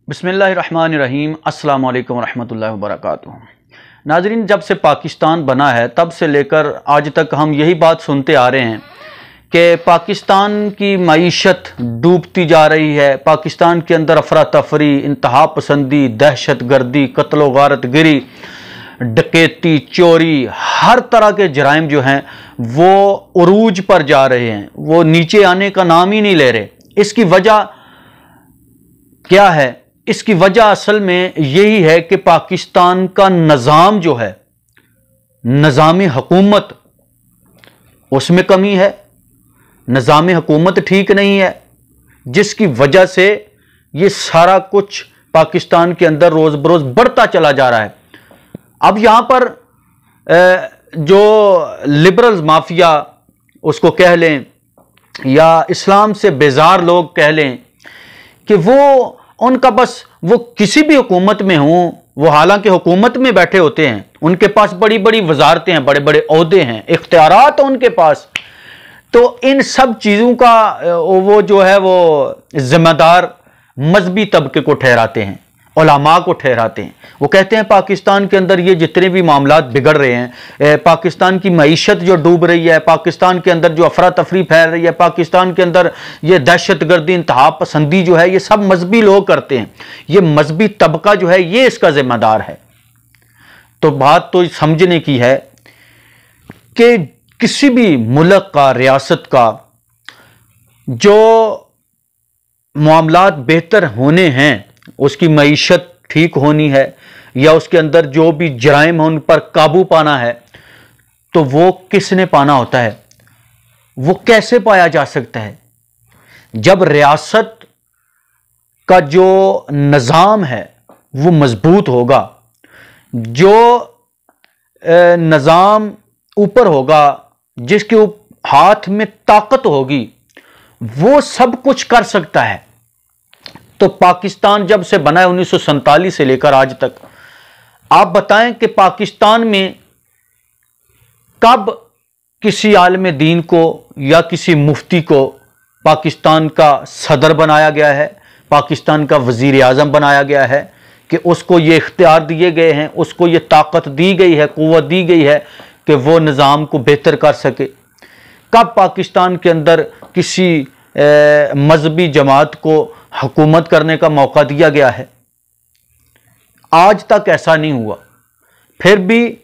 बिस्मिल्लाहिर्रहमानिर्रहीम। अस्सलाम वालेकुम रहमतुल्लाहि व बरकातुहू। नाज़रीन, जब से पाकिस्तान बना है तब से लेकर आज तक हम यही बात सुनते आ रहे हैं कि पाकिस्तान की मईशत डूबती जा रही है। पाकिस्तान के अंदर अफरा तफरी, इंतहा पसंदी, दहशत गर्दी, कत्लो गारत गिरी, डकैती, चोरी, हर तरह के जराइम जो हैं वो उरूज पर जा रहे हैं, वो नीचे आने का नाम ही नहीं ले रहे। इसकी वजह क्या है? इसकी वजह असल में यही है कि पाकिस्तान का निज़ाम जो है, निज़ाम हुकूमत, उसमें कमी है। निज़ाम हुकूमत ठीक नहीं है, जिसकी वजह से ये सारा कुछ पाकिस्तान के अंदर रोज़ बरोज़ बढ़ता चला जा रहा है। अब यहाँ पर जो लिबरल्स माफिया उसको कह लें या इस्लाम से बेजार लोग कह लें कि वो उनका बस वो किसी भी हुकूमत में हों, वो हालांकि हुकूमत में बैठे होते हैं, उनके पास बड़ी बड़ी वजारतें हैं, बड़े बड़े ओहदे हैं, इख्तियारात हैं उनके पास, तो इन सब चीज़ों का वो जो है वो जिम्मेदार मजहबी तबके को ठहराते हैं, उलमा को ठहराते हैं। वो कहते हैं पाकिस्तान के अंदर ये जितने भी मामलात बिगड़ रहे हैं, पाकिस्तान की मईशत जो डूब रही है, पाकिस्तान के अंदर जो अफरा तफरी फैल रही है, पाकिस्तान के अंदर ये दहशत गर्दी, इंतहा पसंदी जो है, ये सब मजहबी लोग करते हैं, ये मजहबी तबका जो है ये इसका जिम्मेदार है। तो बात तो समझने की है कि किसी भी मुल्क का, रियासत का जो मामलात बेहतर होने हैं, उसकी मईशत ठीक होनी है या उसके अंदर जो भी जराइम हैं उन पर काबू पाना है, तो वो किसने पाना होता है? वो कैसे पाया जा सकता है? जब रियासत का जो निज़ाम है वो मजबूत होगा, जो निज़ाम ऊपर होगा, जिसके हाथ में ताकत होगी, वो सब कुछ कर सकता है। तो पाकिस्तान जब से बना है 1947 से लेकर आज तक, आप बताएं कि पाकिस्तान में कब किसी आलिम दीन को या किसी मुफ्ती को पाकिस्तान का सदर बनाया गया है, पाकिस्तान का वजीर आज़म बनाया गया है कि उसको ये इख्तियार दिए गए हैं, उसको ये ताकत दी गई है, क़ुव्वत दी गई है कि वो निज़ाम को बेहतर कर सके? कब पाकिस्तान के अंदर किसी मजहबी जमात को हुकूमत करने का मौका दिया गया है? आज तक ऐसा नहीं हुआ। फिर भी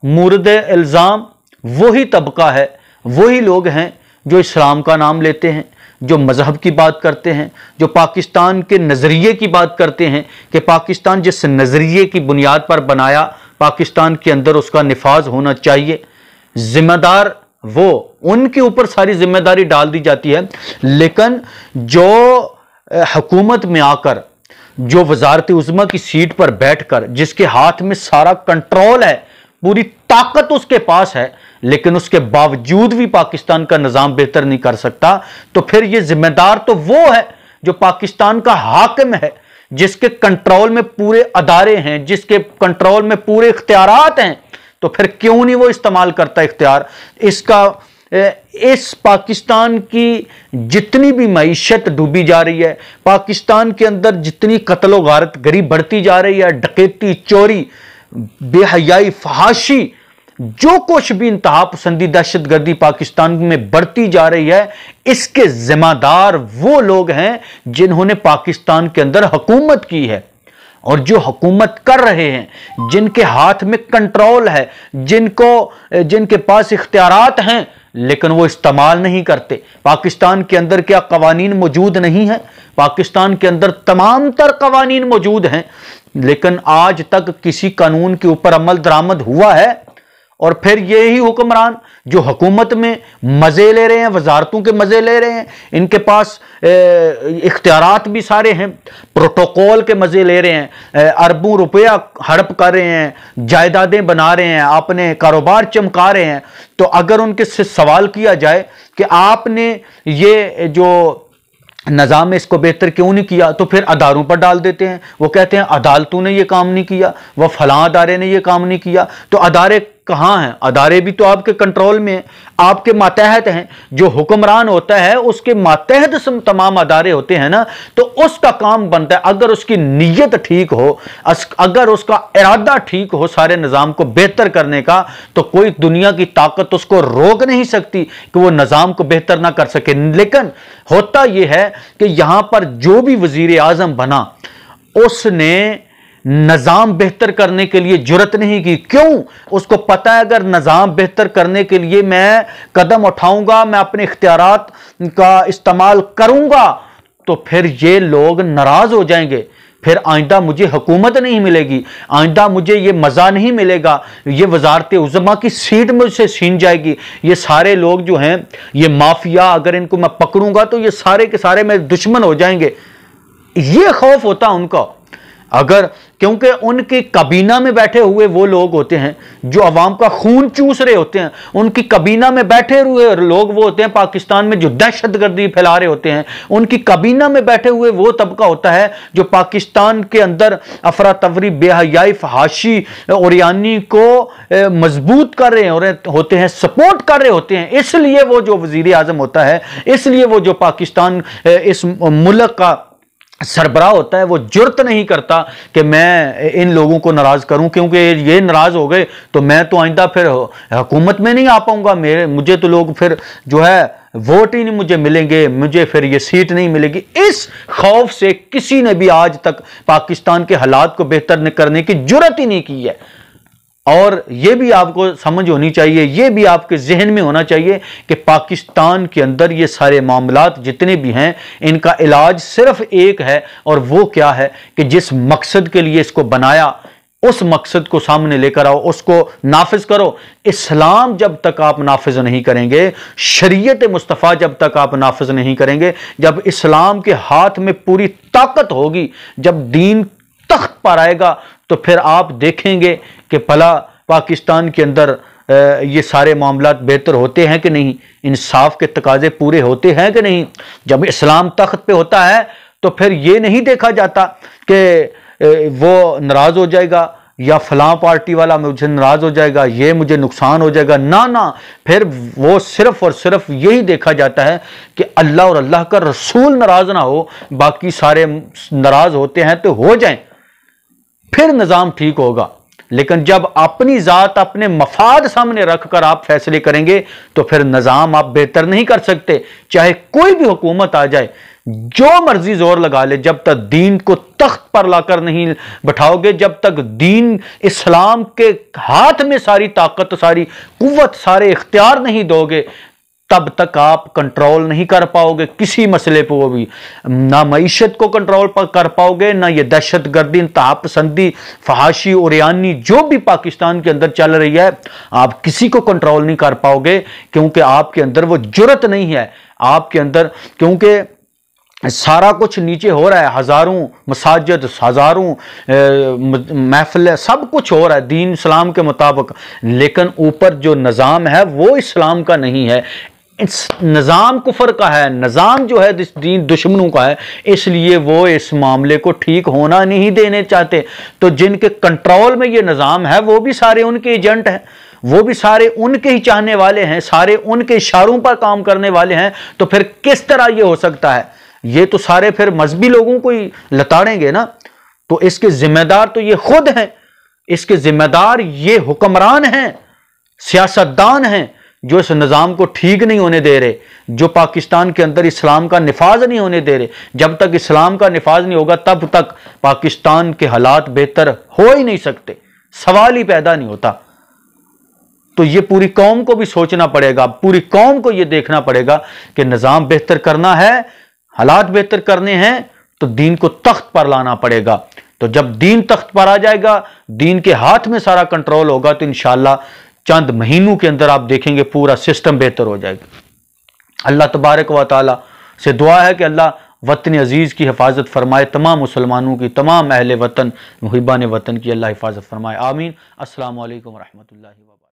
मुर्द इल्ज़ाम वही तबका है, वही लोग हैं जो इस्लाम का नाम लेते हैं, जो मज़हब की बात करते हैं, जो पाकिस्तान के नज़रिए की बात करते हैं कि पाकिस्तान जिस नज़रिए की बुनियाद पर बनाया, पाकिस्तान के अंदर उसका निफाज होना चाहिए। जिम्मेदार वो, उनके ऊपर सारी जिम्मेदारी डाल दी जाती है, लेकिन जो हुकूमत में आकर, जो वजारत उज़्मा की सीट पर बैठकर, जिसके हाथ में सारा कंट्रोल है, पूरी ताकत उसके पास है, लेकिन उसके बावजूद भी पाकिस्तान का निज़ाम बेहतर नहीं कर सकता, तो फिर ये जिम्मेदार तो वो है जो पाकिस्तान का हाकिम है, जिसके कंट्रोल में पूरे अदारे हैं, जिसके कंट्रोल में पूरे इख्तियारात हैं। तो फिर क्यों नहीं वो इस्तेमाल करता इख्तियार? इस पाकिस्तान की जितनी भी मईशत डूबी जा रही है, पाकिस्तान के अंदर जितनी कत्लो गारत गरी बढ़ती जा रही है, डकैती, चोरी, बेहयाई, फहाशी, जो कुछ भी इंतहा पसंदी, दहशत गर्दी पाकिस्तान में बढ़ती जा रही है, इसके जिम्मेदार वो लोग हैं जिन्होंने पाकिस्तान के अंदर हुकूमत की है और जो हुकूमत कर रहे हैं, जिनके हाथ में कंट्रोल है, जिनके पास इख्तियारात हैं, लेकिन वो इस्तेमाल नहीं करते। पाकिस्तान के अंदर क्या कवानीन मौजूद नहीं है? पाकिस्तान के अंदर तमाम तर कवानीन मौजूद हैं, लेकिन आज तक किसी कानून के ऊपर अमल दरामद हुआ है? और फिर यही हुक्मरान जो हुकूमत में मजे ले रहे हैं, वजारतों के मजे ले रहे हैं, इनके पास इख्तियारात भी सारे हैं, प्रोटोकॉल के मजे ले रहे हैं, अरबों रुपया हड़प कर रहे हैं, जायदादें बना रहे हैं, अपने कारोबार चमका रहे हैं। तो अगर उनके से सवाल किया जाए कि आपने ये जो निज़ाम में इसको बेहतर क्यों नहीं किया, तो फिर अदारों पर डाल देते हैं। वो कहते हैं अदालतों ने ये काम नहीं किया, वह फलां अदारे ने ये काम नहीं किया। तो अदारे कहाँ हैं? अदारे भी तो आपके कंट्रोल में हैं, आपके मातहत हैं। जो हुक्मरान होता है उसके मातहत तमाम अदारे होते हैं ना, तो उसका काम बनता है, अगर उसकी नीयत ठीक हो, अगर उसका इरादा ठीक हो सारे निज़ाम को बेहतर करने का, तो कोई दुनिया की ताकत उसको रोक नहीं सकती कि वो निज़ाम को बेहतर ना कर सके। लेकिन होता यह है कि यहां पर जो भी वजीर आजम बना उसने निज़ाम बेहतर करने के लिए जुर्रत नहीं की। क्यों? उसको पता है अगर निज़ाम बेहतर करने के लिए मैं कदम उठाऊंगा, मैं अपने इख्तियारात का इस्तेमाल करूंगा, तो फिर ये लोग नाराज हो जाएंगे, फिर आइंदा मुझे हुकूमत नहीं मिलेगी, आइंदा मुझे ये मज़ा नहीं मिलेगा, ये वजारत उज़्मा की सीट मुझसे छीन जाएगी, ये सारे लोग जो हैं ये माफिया, अगर इनको मैं पकड़ूंगा तो ये सारे के सारे मेरे दुश्मन हो जाएंगे। ये खौफ होता उनका। अगर क्योंकि उनके कबीना में बैठे हुए वो लोग होते हैं जो अवाम का खून चूस रहे होते हैं, उनकी कबीना में बैठे हुए लोग वो होते हैं पाकिस्तान में जो दहशतगर्दी फैला रहे होते हैं, उनकी कबीना में बैठे हुए वो तबका होता है जो पाकिस्तान के अंदर अफरा तफरी, बेहयाई, फहाशी, ओरियानी को मजबूत कर रहे होते हैं, सपोर्ट कर रहे होते हैं। इसलिए वो जो वजीर आजम होता है, इसलिए वो जो पाकिस्तान इस मुल्क का सरबराह होता है, वो जुर्त नहीं करता कि मैं इन लोगों को नाराज करूं, क्योंकि ये नाराज हो गए तो मैं तो आइंदा फिर हुकूमत में नहीं आ पाऊंगा, मुझे तो लोग फिर जो है वोट ही नहीं मुझे मिलेंगे, मुझे फिर ये सीट नहीं मिलेगी। इस खौफ से किसी ने भी आज तक पाकिस्तान के हालात को बेहतर करने की जुर्रत ही नहीं की है। और यह भी आपको समझ होनी चाहिए, यह भी आपके जहन में होना चाहिए कि पाकिस्तान के अंदर ये सारे मामलात जितने भी हैं, इनका इलाज सिर्फ एक है, और वो क्या है कि जिस मकसद के लिए इसको बनाया उस मकसद को सामने लेकर आओ, उसको नाफिज करो। इस्लाम जब तक आप नाफिज नहीं करेंगे, शरीयत मुस्तफ़ा जब तक आप नाफिज नहीं करेंगे, जब इस्लाम के हाथ में पूरी ताकत होगी, जब दीन तख्त पर आएगा, तो फिर आप देखेंगे कि भला पाकिस्तान के अंदर ये सारे मामलात बेहतर होते हैं कि नहीं, इंसाफ के तकाजे पूरे होते हैं कि नहीं। जब इस्लाम तख्त पे होता है तो फिर ये नहीं देखा जाता कि वो नाराज हो जाएगा या फलां पार्टी वाला मुझे नाराज हो जाएगा, ये मुझे नुकसान हो जाएगा, ना, फिर वो सिर्फ और सिर्फ यही देखा जाता है कि अल्लाह और अल्लाह का रसूल नाराज ना हो, बाकी सारे नाराज होते हैं तो हो जाएं, फिर निज़ाम ठीक होगा। लेकिन जब अपनी ज़ात, अपने मफाद सामने रखकर आप फैसले करेंगे तो फिर निज़ाम आप बेहतर नहीं कर सकते। चाहे कोई भी हुकूमत आ जाए, जो मर्जी जोर लगा ले, जब तक दीन को तख्त पर लाकर नहीं बैठाओगे, जब तक दीन इस्लाम के हाथ में सारी ताकत, सारी कुव्वत, सारे इख्तियार नहीं दोगे, तब तक आप कंट्रोल नहीं कर पाओगे किसी मसले पर। वो भी ना मईशत को कंट्रोल कर पाओगे, ना ये दहशत गर्दी, इंतहा पसंदी, फहाशी, ओरियानी जो भी पाकिस्तान के अंदर चल रही है, आप किसी को कंट्रोल नहीं कर पाओगे, क्योंकि आपके अंदर वो जुर्रत नहीं है आपके अंदर। क्योंकि सारा कुछ नीचे हो रहा है, हजारों मसाजिद, हजारों महफिल, सब कुछ हो रहा है दीन इस्लाम के मुताबिक, लेकिन ऊपर जो निज़ाम है वो इस्लाम का नहीं है, इस निज़ाम कुफर का है, निज़ाम जो है दीन दुश्मनों का है। इसलिए वो इस मामले को ठीक होना नहीं देने चाहते। तो जिनके कंट्रोल में ये निज़ाम है वो भी सारे उनके एजेंट हैं, वो भी सारे उनके ही चाहने वाले हैं, सारे उनके इशारों पर काम करने वाले हैं। तो फिर किस तरह ये हो सकता है? ये तो सारे फिर मजहबी लोगों को ही लताड़ेंगे ना। तो इसके जिम्मेदार तो ये खुद हैं, इसके जिम्मेदार ये हुक्मरान हैं, सियासतदान हैं, जो इस निज़ाम को ठीक नहीं होने दे रहे, जो पाकिस्तान के अंदर इस्लाम का निफाज नहीं होने दे रहे। जब तक इस्लाम का निफाज नहीं होगा तब तक पाकिस्तान के हालात बेहतर हो ही नहीं सकते, सवाल ही पैदा नहीं होता। तो ये पूरी कौम को भी सोचना पड़ेगा, पूरी कौम को ये देखना पड़ेगा कि निज़ाम बेहतर करना है, हालात बेहतर करने हैं, तो दीन को तख्त पर लाना पड़ेगा। तो जब दीन तख्त पर आ जाएगा, दीन के हाथ में सारा कंट्रोल होगा, तो इंशाअल्लाह चंद महीनों के अंदर आप देखेंगे पूरा सिस्टम बेहतर हो जाएगा। अल्लाह तबारक व तआला से दुआ है कि अल्लाह वतन अजीज़ की हिफाजत फरमाए, तमाम मुसलमानों की, तमाम अहले वतन, मुहिबान वतन की अल्लाह हिफाजत फरमाए। आमीन। अस्सलामु अलैकुम व रहमतुल्लाहि व बरकातहू।